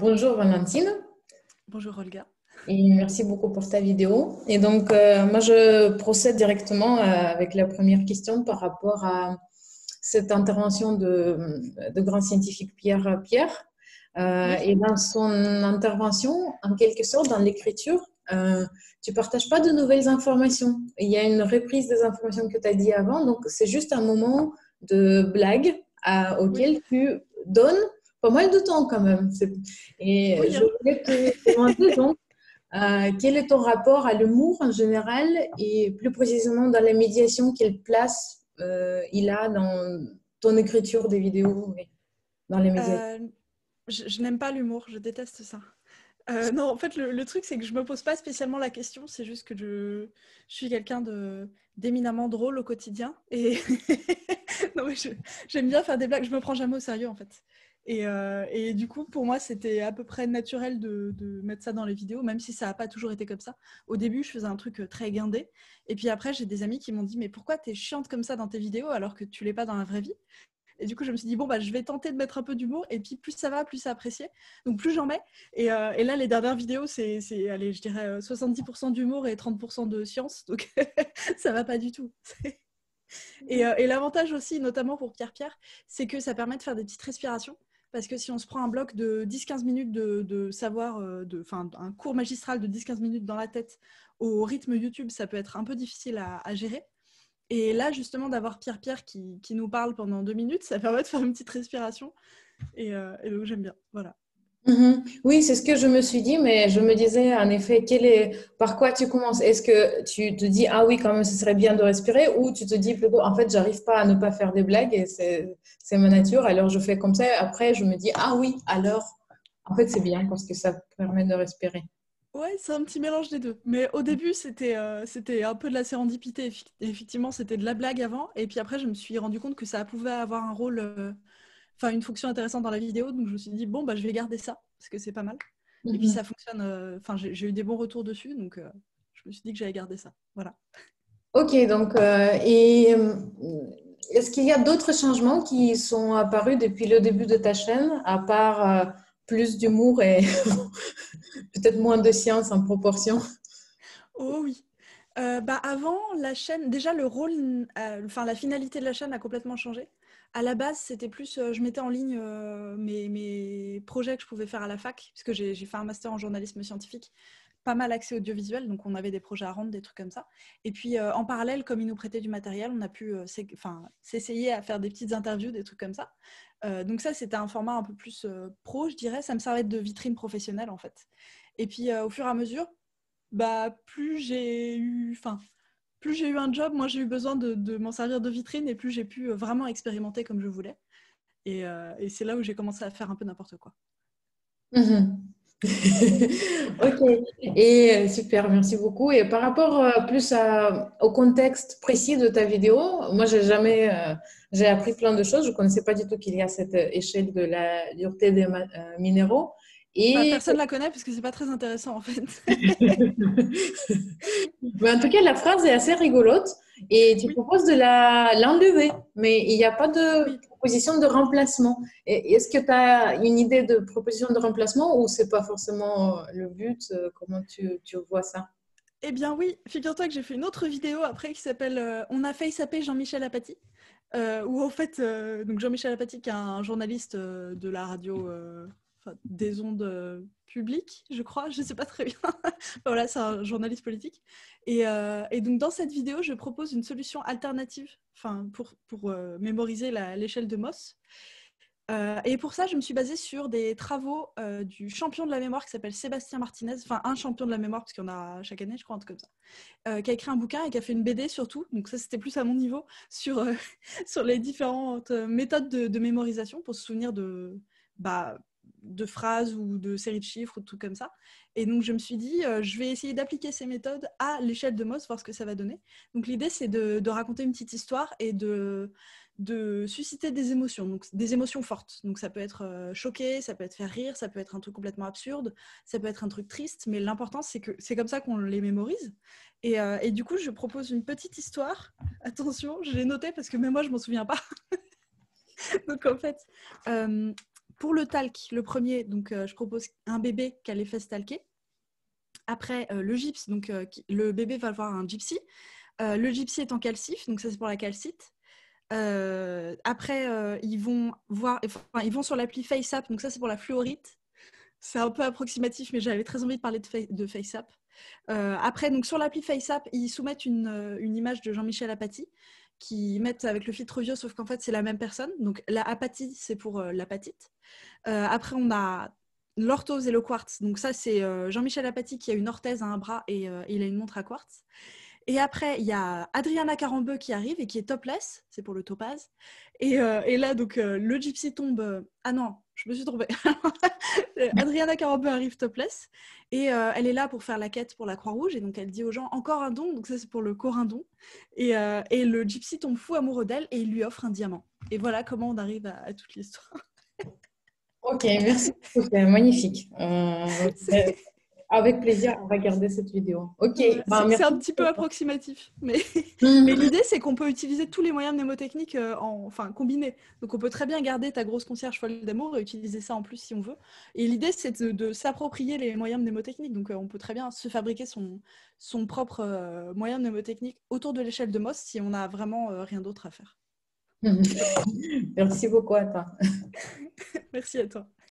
Bonjour Valentine Bonjour Olga. et merci beaucoup pour ta vidéo. Et donc, moi, je procède directement avec la première question par rapport à cette intervention de grand scientifique Pierre. Oui. Et dans son intervention, en quelque sorte, dans l'écriture, tu partages pas de nouvelles informations. Il y a une reprise des informations que tu as dit avant, donc c'est juste un moment de blague Oui, auquel tu donnes pas mal de temps quand même. Et oui, je hein. voulais te demander donc, quel est ton rapport à l'humour en général et plus précisément dans la médiation, quelle place il a dans ton écriture des vidéos et dans les médias? Euh, je n'aime pas l'humour, je déteste ça. Non, en fait, le truc, c'est que je me pose pas spécialement la question, c'est juste que je suis quelqu'un d'éminemment drôle au quotidien. Et non, mais j'aime bien faire des blagues, je me prends jamais au sérieux, en fait. Et du coup, pour moi, c'était à peu près naturel de mettre ça dans les vidéos, même si ça n'a pas toujours été comme ça. Au début, je faisais un truc très guindé. Et puis après, j'ai des amis qui m'ont dit, mais pourquoi t'es chiante comme ça dans tes vidéos alors que tu l'es pas dans la vraie vie? Et du coup, je me suis dit, bon, bah, je vais tenter de mettre un peu d'humour. Et puis, plus ça va, plus c'est apprécié. Donc, plus j'en mets. Et là, les dernières vidéos, allez, je dirais 70% d'humour et 30% de science. Donc, ça va pas du tout. Et l'avantage aussi, notamment pour Pierre, c'est que ça permet de faire des petites respirations. Parce que si on se prend un bloc de 10-15 minutes de savoir, un cours magistral de 10-15 minutes dans la tête au rythme YouTube, ça peut être un peu difficile à gérer. Et là, justement, d'avoir Pierre qui nous parle pendant 2 minutes, ça permet de faire une petite respiration. Et donc, j'aime bien. Voilà. Mhm. Oui, c'est ce que je me suis dit, mais je me disais en effet, par quoi tu commences? Est-ce que tu te dis, ah oui, quand même, ce serait bien de respirer, ou tu te dis plutôt, en fait, j'arrive pas à ne pas faire des blagues et c'est ma nature, alors je fais comme ça. Après, je me dis, ah oui, alors, en fait, c'est bien parce que ça permet de respirer. Ouais, c'est un petit mélange des deux. Mais au début, c'était un peu de la sérendipité. Effectivement, c'était de la blague avant. Et puis après, je me suis rendu compte que ça pouvait avoir un rôle, une fonction intéressante dans la vidéo. Donc, je me suis dit, bon, bah, je vais garder ça, parce que c'est pas mal. Et puis, Mhm. ça fonctionne. J'ai eu des bons retours dessus. Donc, je me suis dit que j'allais garder ça. Voilà. Ok, donc, est-ce qu'il y a d'autres changements qui sont apparus depuis le début de ta chaîne, à part plus d'humour et peut-être moins de science en proportion? Oh oui. Bah avant, la chaîne, déjà le rôle, la finalité de la chaîne a complètement changé. À la base, c'était plus, je mettais en ligne mes projets que je pouvais faire à la fac, puisque j'ai fait un master en journalisme scientifique, pas mal axé audiovisuel, donc on avait des projets à rendre, des trucs comme ça. Et puis en parallèle, comme ils nous prêtaient du matériel, on a pu s'essayer à faire des petites interviews, des trucs comme ça. Donc ça, c'était un format un peu plus pro, je dirais. Ça me servait de vitrine professionnelle en fait. Et puis au fur et à mesure, bah, plus j'ai eu un job, moi j'ai eu besoin de m'en servir de vitrine et plus j'ai pu vraiment expérimenter comme je voulais. Et c'est là où j'ai commencé à faire un peu n'importe quoi. Mhm. Ok, et super, merci beaucoup. Et par rapport plus au contexte précis de ta vidéo, moi j'ai appris plein de choses. Je connaissais pas du tout qu'il y a cette échelle de la dureté des minéraux. Bah, Et personne la connaît parce que c'est pas très intéressant en fait. mais en tout cas, la phrase est assez rigolote et tu Oui, proposes de l'enlever, mais il n'y a pas de oui. proposition de remplacement. Est-ce que tu as une idée de proposition de remplacement ou c'est pas forcément le but? Comment tu vois ça? Eh bien oui, figure-toi que j'ai fait une autre vidéo après qui s'appelle On a failli s'appeler Jean-Michel Apathy. Où en fait, donc Jean-Michel Apathy, qui est un journaliste de la radio, des ondes publiques, je crois, je ne sais pas très bien. Voilà, c'est un journaliste politique. Et donc dans cette vidéo, je propose une solution alternative, pour mémoriser l'échelle de Mohs. Et pour ça, je me suis basée sur des travaux du champion de la mémoire qui s'appelle Sébastien Martinez, enfin un champion de la mémoire, parce qu'il y en a chaque année, je crois, un truc comme ça, qui a écrit un bouquin et qui a fait une BD surtout, donc ça c'était plus à mon niveau, sur, sur les différentes méthodes de mémorisation pour se souvenir bah, de phrases ou de séries de chiffres ou de trucs comme ça. Et donc je me suis dit, je vais essayer d'appliquer ces méthodes à l'échelle de Mohs, voir ce que ça va donner. Donc l'idée c'est de raconter une petite histoire et de susciter des émotions, donc des émotions fortes. Donc ça peut être choqué, ça peut être faire rire, ça peut être un truc complètement absurde, ça peut être un truc triste, mais l'important c'est que c'est comme ça qu'on les mémorise. Et du coup, je propose une petite histoire. Attention, je l'ai notée parce que même moi, je m'en souviens pas. Donc en fait, euh, pour le talc, le premier, donc je propose un bébé qui a les fesses talquées. Après, le gypse, donc le bébé va avoir un gypsy. Le gypsy est en calcif, donc ça c'est pour la calcite. Après, ils vont sur l'appli FaceApp, donc ça c'est pour la fluorite. C'est un peu approximatif, mais j'avais très envie de parler de FaceApp. Après, donc sur l'appli FaceApp, ils soumettent une image de Jean-Michel Apathy, qui mettent avec le filtre vieux, sauf qu'en fait c'est la même personne. Donc la apathie, c'est pour l'apatite. Après, on a l'orthose et le quartz. Donc ça, c'est Jean-Michel Apathy qui a une orthèse à un bras et il a une montre à quartz. Et après, il y a Adriana Carambeu qui arrive et qui est topless, c'est pour le topaz. Et là, donc, le gypsy tombe. Ah non, je me suis trompée. Adriana Carambeu arrive topless et elle est là pour faire la quête pour la Croix-Rouge. Et donc, elle dit aux gens encore un don. Donc, ça, c'est pour le corindon. Et le gypsy tombe fou amoureux d'elle et il lui offre un diamant. Et voilà comment on arrive à toute l'histoire. Ok, merci beaucoup, c'est magnifique. C'est Avec plaisir à regarder cette vidéo. Ok, bah, c'est un merci. petit peu approximatif, mais Mhm. l'idée c'est qu'on peut utiliser tous les moyens mnémotechniques combinés. Donc on peut très bien garder ta grosse concierge folle d'amour et utiliser ça en plus si on veut. Et l'idée c'est de s'approprier les moyens mnémotechniques. Donc on peut très bien se fabriquer son propre moyen mnémotechnique autour de l'échelle de Mohs si on n'a vraiment rien d'autre à faire. Merci beaucoup à toi. Merci à toi.